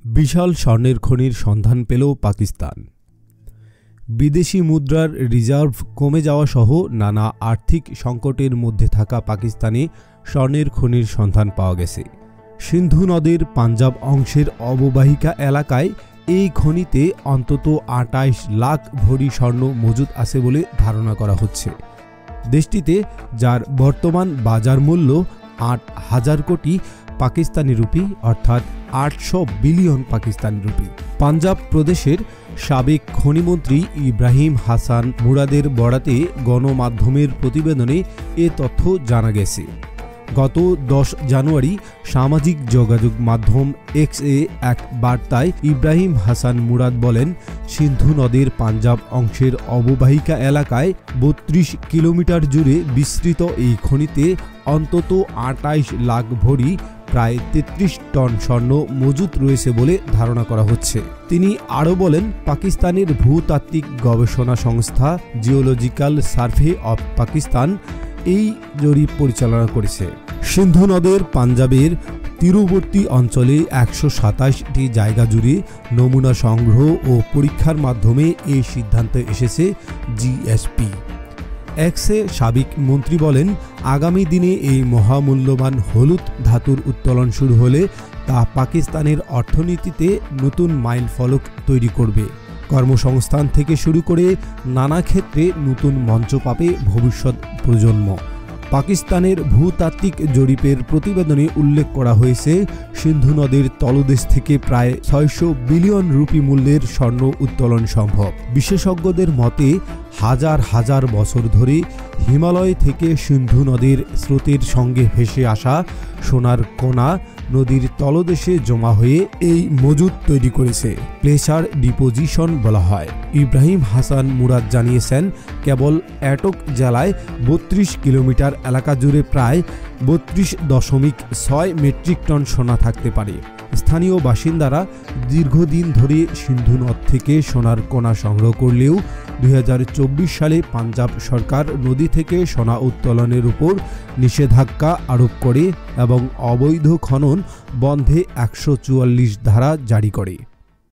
বিশাল স্বর্ণের খনির সন্ধান পেল পাকিস্তান। বিদেশি মুদ্রার রিজার্ভ কমে যাওয়া সহ নানা আর্থিক সংকটের মধ্যে থাকা পাকিস্তানে স্বর্ণের খনির সন্ধান পাওয়া গেছে। সিন্ধু নদের পাঞ্জাব অংশের অববাহিকা এলাকায় এই খনিতে অন্তত ২৮ লাখ ভরি স্বর্ণ মজুদ আছে বলে ধারণা করা হচ্ছে। দেশটিতে যার বর্তমান বাজার মূল্য ৮,০০০ কোটি পাকিস্তানি রুপি অর্থাৎ ৮০০ বিলিয়ন পাকিস্তানি রুপি। পাঞ্জাব প্রদেশের সাবেক খনিমন্ত্রী ইব্রাহিম হাসান মুরাদের বরাতে গণমাধ্যমের প্রতিবেদনে এ তথ্য জানা গেছে। গত ১০ জানুয়ারি সামাজিক যোগাযোগ মাধ্যম এক্সে এক বার্তায় ইব্রাহিম হাসান মুরাদ বলেন, সিন্ধু নদের পাঞ্জাব অংশের অববাহিকা এলাকায় ৩২ কিলোমিটার জুড়ে বিস্তৃত এই খনিতে অন্তত ২৮ লাখ ভরি প্রায় ৩৩ টন স্বর্ণ মজুদ রয়েছে বলে ধারণা করা হচ্ছে। তিনি আরও বলেন, পাকিস্তানের ভূতাত্ত্বিক গবেষণা সংস্থা জিওলজিক্যাল সার্ভে অব পাকিস্তান এই জরিপ পরিচালনা করেছে। সিন্ধু নদের পাঞ্জাবের তীরবর্তী অঞ্চলে ১২৭টি জায়গা জুড়ে নমুনা সংগ্রহ ও পরীক্ষার মাধ্যমে এই সিদ্ধান্তে এসেছে জিএসপি। এক্সে সাবেক মন্ত্রী বলেন, আগামী দিনে এই মহামূল্যবান হলুদ ধাতুর উত্তোলন শুরু হলে তা পাকিস্তানের অর্থনীতিতে নতুন মাইল ফলক তৈরি করবে। কর্মসংস্থান থেকে শুরু করে নানা ক্ষেত্রে নতুন মঞ্চ পাবে ভবিষ্যৎ প্রজন্ম। পাকিস্তানের ভূতাত্ত্বিক জরিপের প্রতিবেদনে উল্লেখ করা হয়েছে, সিন্ধু নদের তলদেশ থেকে প্রায় ৬০০ বিলিয়ন রুপি মূল্যের স্বর্ণ উত্তোলন সম্ভব। বিশেষজ্ঞদের মতে হাজার হাজার বছর ধরে হিমালয় থেকে সিন্ধু নদের স্রোতের সঙ্গে ভেসে আসা সোনার কণা নদীর তলদেশে জমা হয়ে এই মজুদ তৈরি করেছে। প্রেসার ডিপোজিশন বলা হয়। ইব্রাহিম হাসান মুরাদ জানিয়েছেন, কেবল এটক জেলায় ৩২ কিলোমিটার এলাকা জুড়ে প্রায় ৩২.৬ মেট্রিক টন সোনা থাকতে পারে। স্থানীয় বাসিন্দারা দীর্ঘদিন ধরে সিন্ধু নদ থেকে সোনার কণা সংগ্রহ করলেও ২০২৪ সালে পাঞ্জাব সরকার নদী থেকে সোনা উত্তোলনের উপর নিষেধাজ্ঞা আরোপ করে এবং অবৈধ খনন বন্ধে ১৪৪ ধারা জারি করে।